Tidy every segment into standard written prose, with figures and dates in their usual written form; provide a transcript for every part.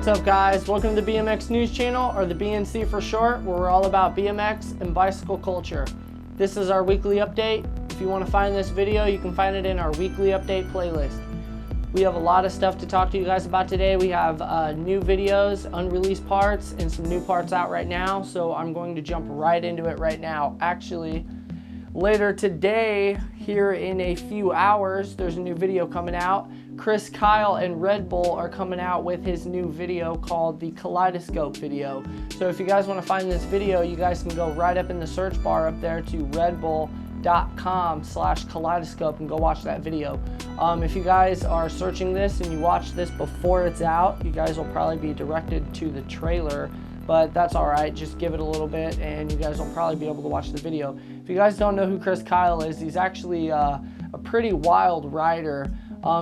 What's up, guys? Welcome to the BMX News Channel, or the BNC for short, where we're all about BMX and bicycle culture. This is our weekly update. If you want to find this video, you can find it in our weekly update playlist. We have a lot of stuff to talk to you guys about today. We have new videos, unreleased parts, and some new parts out right now, so I'm going to jump right into it right now. Actually, later today, here in a few hours, there's a new video coming out. Chris Kyle and Red Bull are coming out with his new video called the Kaleidoscope video. So if you guys want to find this video, you guys can go right up in the search bar up there to redbull.com/kaleidoscope and go watch that video. If you guys are searching this and you watch this before it's out, you guys will probably be directed to the trailer, but that's all right. Just give it a little bit and you guys will probably be able to watch the video. If you guys don't know who Chris Kyle is, he's actually a pretty wild rider.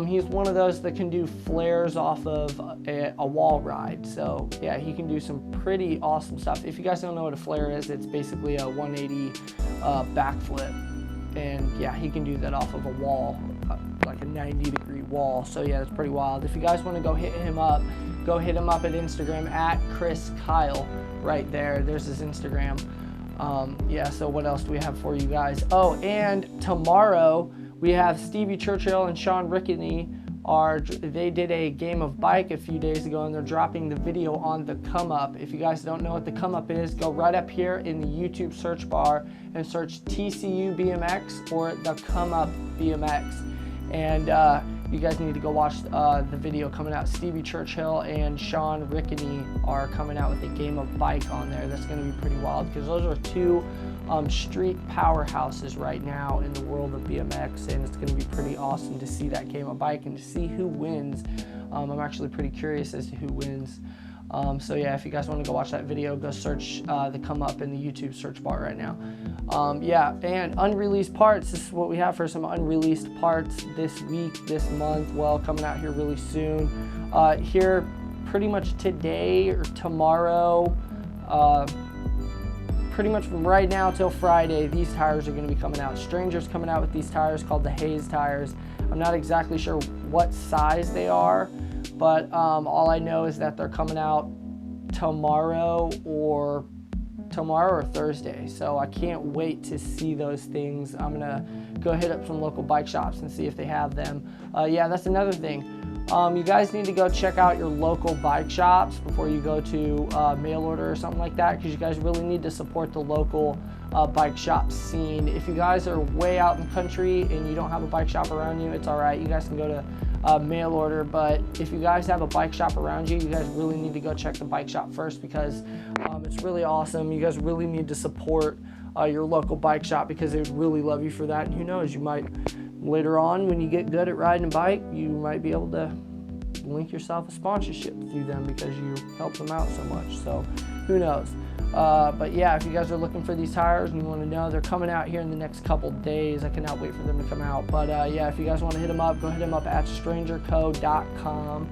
He's one of those that can do flares off of a wall ride. So yeah, he can do some pretty awesome stuff. If you guys don't know what a flare is, it's basically a 180 backflip. And yeah, he can do that off of a wall, like a 90-degree wall. So yeah, it's pretty wild. If you guys want to go hit him up at Instagram at Chris Kyle right there. There's his Instagram. Yeah, so what else do we have for you guys? Oh, and tomorrow we have Stevie Churchill and Sean Rickety. They did a game of bike a few days ago, and they're dropping the video on the Come Up. If you guys don't know what the Come Up is, go right up here in the YouTube search bar and search TCU BMX or the Come Up BMX. And you guys need to go watch the video coming out. Stevie Churchill and Sean Rickety are coming out with a game of bike on there. That's going to be pretty wild because those are two street powerhouses right now in the world of BMX, and it's going to be pretty awesome to see that game of bike and to see who wins. I'm actually pretty curious as to who wins. So yeah, if you guys want to go watch that video, go search the Come Up in the YouTube search bar right now. Yeah, and unreleased parts. This is what we have for some unreleased parts this week, this month. Well, coming out here really soon. Here pretty much today or tomorrow, pretty much from right now till Friday, these tires are going to be coming out. Stranger's coming out with these tires called the Haze tires. I'm not exactly sure what size they are, but all I know is that they're coming out tomorrow or Thursday. So I can't wait to see those things. I'm gonna go hit up some local bike shops and see if they have them. Yeah, that's another thing. You guys need to go check out your local bike shops before you go to mail order or something like that, because you guys really need to support the local bike shop scene. If you guys are way out in the country and you don't have a bike shop around you, it's all right. You guys can go to mail order, but if you guys have a bike shop around you, you guys really need to go check the bike shop first, because it's really awesome. You guys really need to support your local bike shop because they would really love you for that. And who knows, you might later on, when you get good at riding a bike, you might be able to link yourself a sponsorship through them because you help them out so much. So who knows? But yeah, if you guys are looking for these tires and you want to know, they're coming out here in the next couple days. I cannot wait for them to come out. But yeah, if you guys want to hit them up, go hit them up at strangerco.com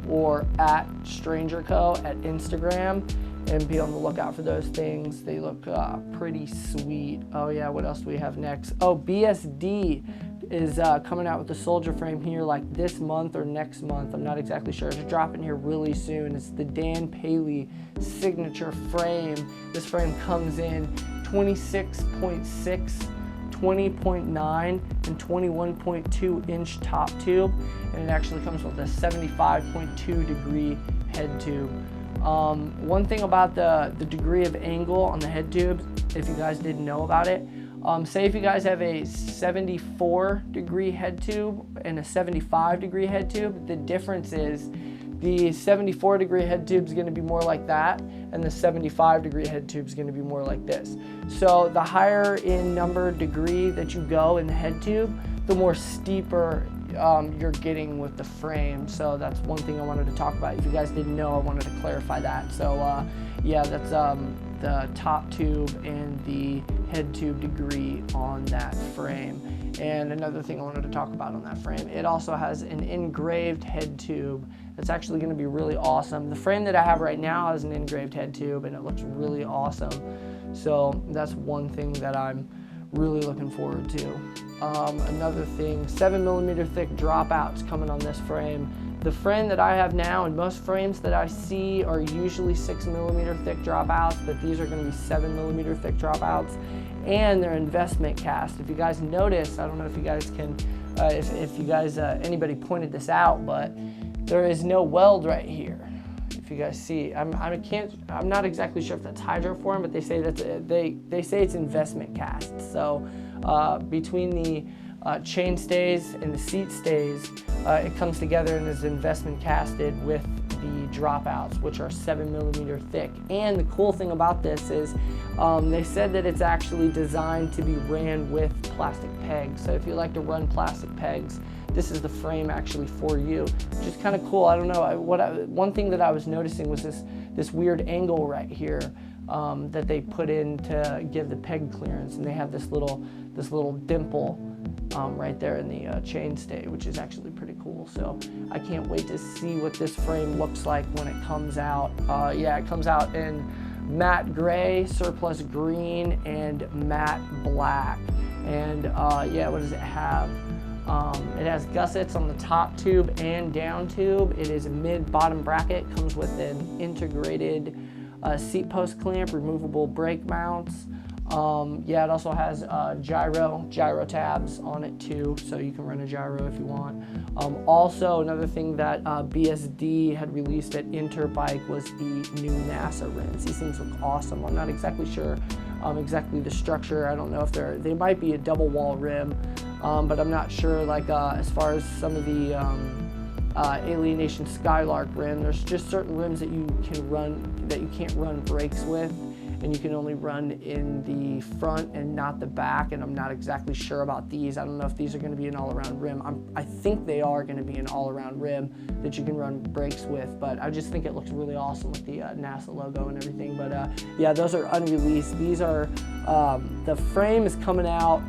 or at strangerco at Instagram, and be on the lookout for those things. They look pretty sweet. Oh yeah, what else do we have next? Oh, BSD is coming out with the Soldier frame here like this month or next month. I'm not exactly sure. It's dropping here really soon. It's the Dan Paley signature frame. This frame comes in 26.6, 20.9, and 21.2 inch top tube, and it actually comes with a 75.2 degree head tube. One thing about the degree of angle on the head tubes, if you guys didn't know about it, say if you guys have a 74 degree head tube and a 75 degree head tube, the difference is the 74 degree head tube is going to be more like that, and the 75 degree head tube is going to be more like this. So the higher in number degree that you go in the head tube, the more steeper you're getting with the frame. So that's one thing I wanted to talk about. If you guys didn't know, I wanted to clarify that. So yeah, that's the top tube and the head tube degree on that frame. And another thing I wanted to talk about on that frame, it also has an engraved head tube. It's actually going to be really awesome. The frame that I have right now has an engraved head tube, and it looks really awesome. So that's one thing that I'm really looking forward to. Another thing, 7mm thick dropouts coming on this frame. the frame that I have now, and most frames that I see are usually 6mm thick dropouts, but these are going to be 7mm thick dropouts, and they're investment cast. If you guys notice, I don't know if you guys can, if you guys, anybody pointed this out, but there is no weld right here. If you guys see, I'm not exactly sure if that's Hydroformed, but they say that they say it's investment cast. So between the chain stays and the seat stays, it comes together and is investment casted with the dropouts, which are 7mm thick. And the cool thing about this is they said that it's actually designed to be ran with plastic pegs. So if you like to run plastic pegs, this is the frame actually for you, which is kind of cool. I don't know, one thing that I was noticing was this weird angle right here that they put in to give the peg clearance, and they have this little dimple right there in the chainstay, which is actually pretty cool. So I can't wait to see what this frame looks like when it comes out. Yeah, it comes out in matte gray, surplus green, and matte black. And yeah, what does it have? It has gussets on the top tube and down tube. It is a mid-bottom bracket. Comes with an integrated seat post clamp, removable brake mounts. Yeah, it also has gyro tabs on it too, so you can run a gyro if you want. Also, another thing that BSD had released at Interbike was the new NASA rims. These things look awesome. I'm not exactly sure exactly the structure. I don't know if they might be a double wall rim, but I'm not sure, like as far as some of the Alienation Skylark rim, there's just certain rims that you can run that you can't run brakes with, and you can only run in the front and not the back, and I'm not exactly sure about these. I don't know if these are going to be an all-around rim. I think they are going to be an all-around rim that you can run brakes with, but I just think it looks really awesome with the NASA logo and everything. But yeah, those are unreleased. These are, the frame is coming out,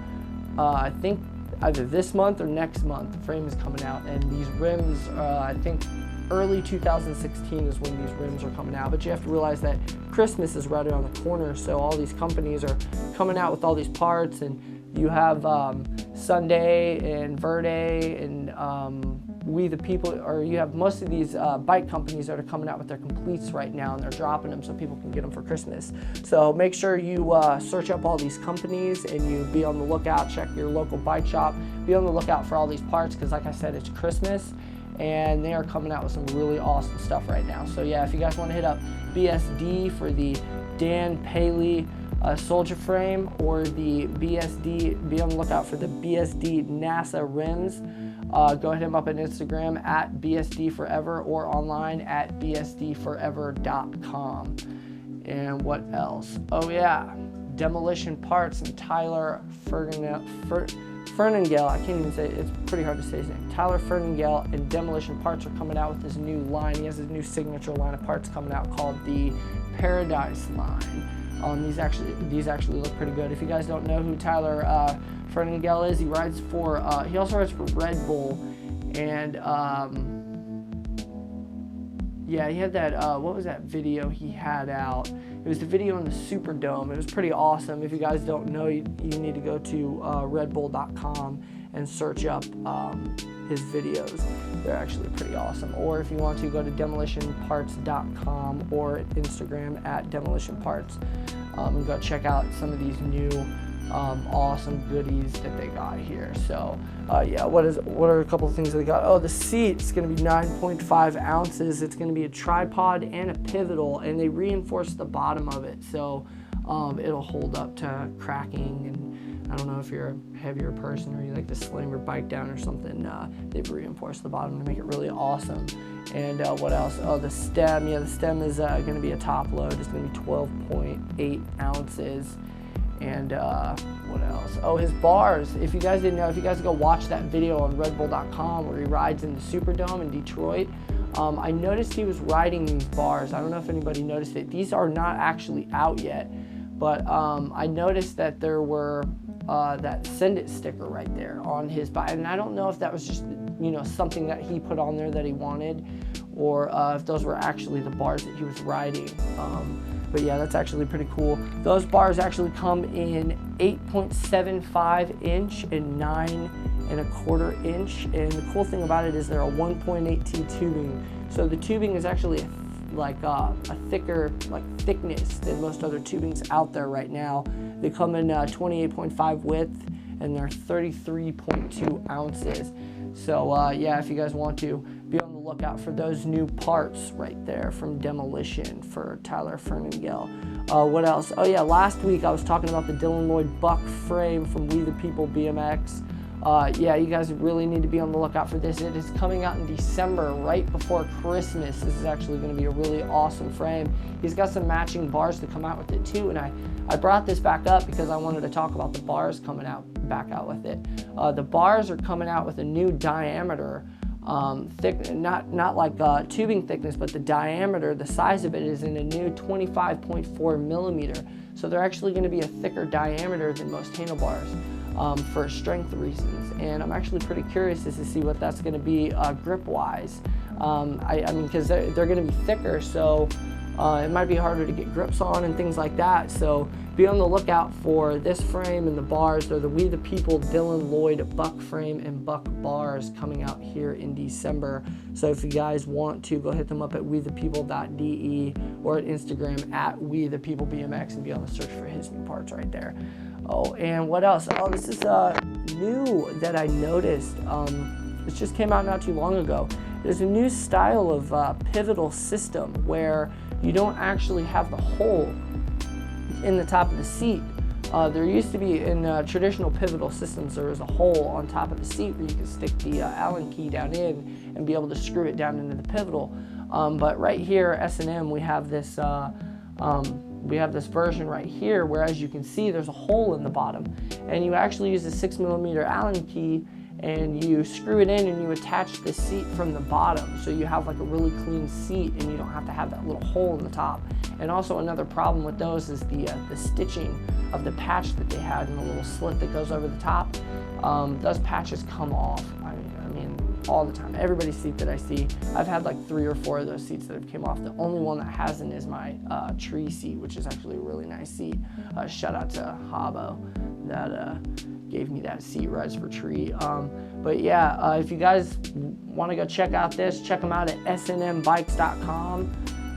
I think either this month or next month. The frame is coming out, and these rims, I think early 2016 is when these rims are coming out. But you have to realize that Christmas is right around the corner, so all these companies are coming out with all these parts, and you have Sunday and Verde and We the People, or you have most of these bike companies that are coming out with their completes right now, and they're dropping them so people can get them for Christmas. So make sure you search up all these companies and you be on the lookout. Check your local bike shop. Be on the lookout for all these parts, because like I said, it's Christmas and they are coming out with some really awesome stuff right now. So yeah, if you guys want to hit up BSD for the Dan Paley Soldier frame, or the BSD, be on the lookout for the BSD NASA rims. Go hit him up on Instagram at BSDforever or online at bsdforever.com. And what else? Oh yeah, Demolition Parts and Tyler Ferningale, I can't even say it, it's pretty hard to say his name. Tyler Ferningale and Demolition Parts are coming out with this new line. He has his new signature line of parts coming out called the Paradise line. These actually look pretty good. If you guys don't know who Tyler Ferningale is, he rides for, he also rides for Red Bull, and yeah, he had that, what was that video he had out? It was the video in the Superdome. It was pretty awesome. If you guys don't know, you need to go to redbull.com and search up his videos. They're actually pretty awesome. Or if you want to, go to demolitionparts.com or Instagram at demolitionparts and go check out some of these new awesome goodies that they got here. So yeah, what are a couple of things that they got? Oh, the seat's going to be 9.5 ounces. It's going to be a tripod and a pivotal, and they reinforced the bottom of it, so it'll hold up to cracking. And I don't know if you're a heavier person or you like to slam your bike down or something, they've reinforced the bottom to make it really awesome. And what else? Oh, the stem. Yeah, the stem is going to be a top load. It's going to be 12.8 ounces. And what else? Oh, his bars. If you guys didn't know, if you guys go watch that video on redbull.com where he rides in the Superdome in Detroit, I noticed he was riding these bars. I don't know if anybody noticed it. These are not actually out yet, but I noticed that there were that Send It sticker right there on his bike, and I don't know if that was just, you know, something that he put on there that he wanted, or if those were actually the bars that he was riding. But yeah, that's actually pretty cool. Those bars actually come in 8.75 inch and 9.25 inch. And the cool thing about it is they're a 1.8T tubing. So the tubing is actually like a thicker thickness than most other tubings out there right now. They come in 28.5 width and they're 33.2 ounces. So yeah, if you guys want to, be on the lookout for those new parts right there from Demolition for Tyler Fernandale. What else? Oh yeah, last week I was talking about the Dillon Lloyd buck frame from We the People BMX. Yeah, you guys really need to be on the lookout for this. It is coming out in December, right before Christmas. This is actually going to be a really awesome frame. He's got some matching bars to come out with it too, and I brought this back up because I wanted to talk about the bars coming back out with it. The bars are coming out with a new diameter, not like tubing thickness, but the diameter, the size of it is in a new 25.4 millimeter. So they're actually going to be a thicker diameter than most handlebars. For strength reasons, and I'm actually pretty curious as to see what that's going to be grip wise. I mean, because they're going to be thicker, so it might be harder to get grips on and things like that. So be on the lookout for this frame and the bars. They're the We the People Dillon Lloyd buck frame and buck bars coming out here in December. So if you guys want to, go hit them up at wethepeople.de or at Instagram at wethepeoplebmx and be on the search for his new parts right there. Oh, and what else? Oh, this is new that I noticed. This just came out not too long ago. There's a new style of pivotal system where you don't actually have the hole in the top of the seat. There used to be, in traditional pivotal systems, there was a hole on top of the seat where you could stick the Allen key down in and be able to screw it down into the pivotal. But right here, S&M, we have this version right here where, as you can see, there's a hole in the bottom, and you actually use a 6mm Allen key and you screw it in and you attach the seat from the bottom, so you have like a really clean seat and you don't have to have that little hole in the top. And also another problem with those is the stitching of the patch that they had in the little slit that goes over the top. Those patches come off. I mean all the time. Everybody's seat that I see, I've had like 3 or 4 of those seats that have came off. The only one that hasn't is my tree seat, which is actually a really nice seat. Shout out to Habo that gave me that seat, Rise for Tree. But yeah, if you guys want to go check out this, check them out at snmbikes.com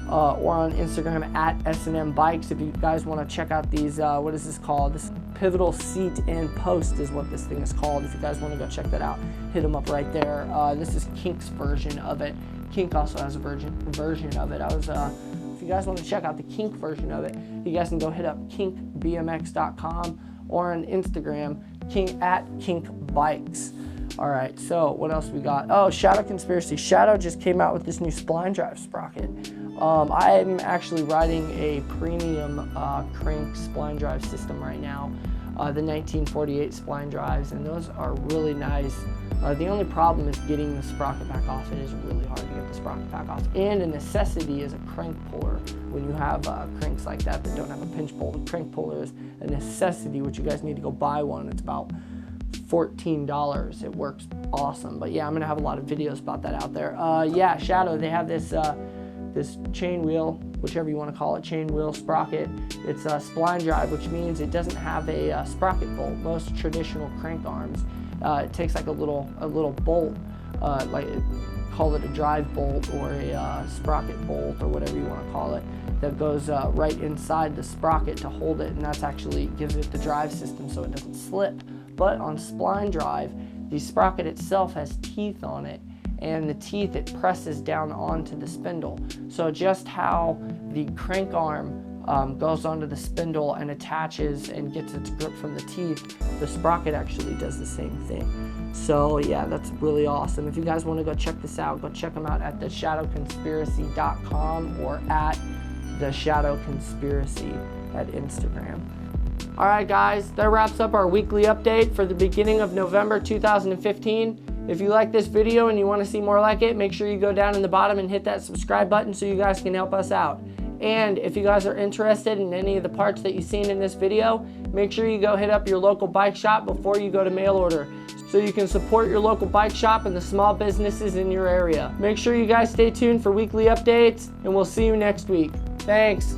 or on Instagram at snmbikes. If you guys want to check out these, what is this called? This pivotal seat and post is what this thing is called. If you guys want to go check that out, hit them up right there. This is Kink's version of it. Kink also has a version of it. If you guys want to check out the Kink version of it, you guys can go hit up kinkbmx.com or on Instagram, at Kink Bikes. All right, so what else we got? Oh, Shadow Conspiracy. Shadow just came out with this new spline drive sprocket. I'm actually riding a premium crank spline drive system right now, the 1948 spline drives, and those are really nice. The only problem is getting the sprocket back off. It is really hard to get the sprocket back off. And a necessity is a crank puller. When you have cranks like that don't have a pinch pull, the crank puller is a necessity, which you guys need to go buy one. It's about $14. It works awesome. But yeah, I'm gonna have a lot of videos about that out there. Yeah, Shadow, they have this this chain wheel, whichever you want to call it, chain wheel sprocket. It's a spline drive, which means it doesn't have a sprocket bolt. Most traditional crank arms, it takes like a little bolt, call it a drive bolt or a sprocket bolt or whatever you want to call it, that goes right inside the sprocket to hold it, and that's actually gives it the drive system so it doesn't slip. But on spline drive, the sprocket itself has teeth on it, and the teeth, it presses down onto the spindle. So just how the crank arm goes onto the spindle and attaches and gets its grip from the teeth, the sprocket actually does the same thing. So yeah, that's really awesome. If you guys want to go check this out, go check them out at theshadowconspiracy.com or at theshadowconspiracy at Instagram. All right, guys, that wraps up our weekly update for the beginning of November 2015. If you like this video and you want to see more like it, make sure you go down in the bottom and hit that subscribe button so you guys can help us out. And if you guys are interested in any of the parts that you've seen in this video, make sure you go hit up your local bike shop before you go to mail order, so you can support your local bike shop and the small businesses in your area. Make sure you guys stay tuned for weekly updates, and we'll see you next week. Thanks.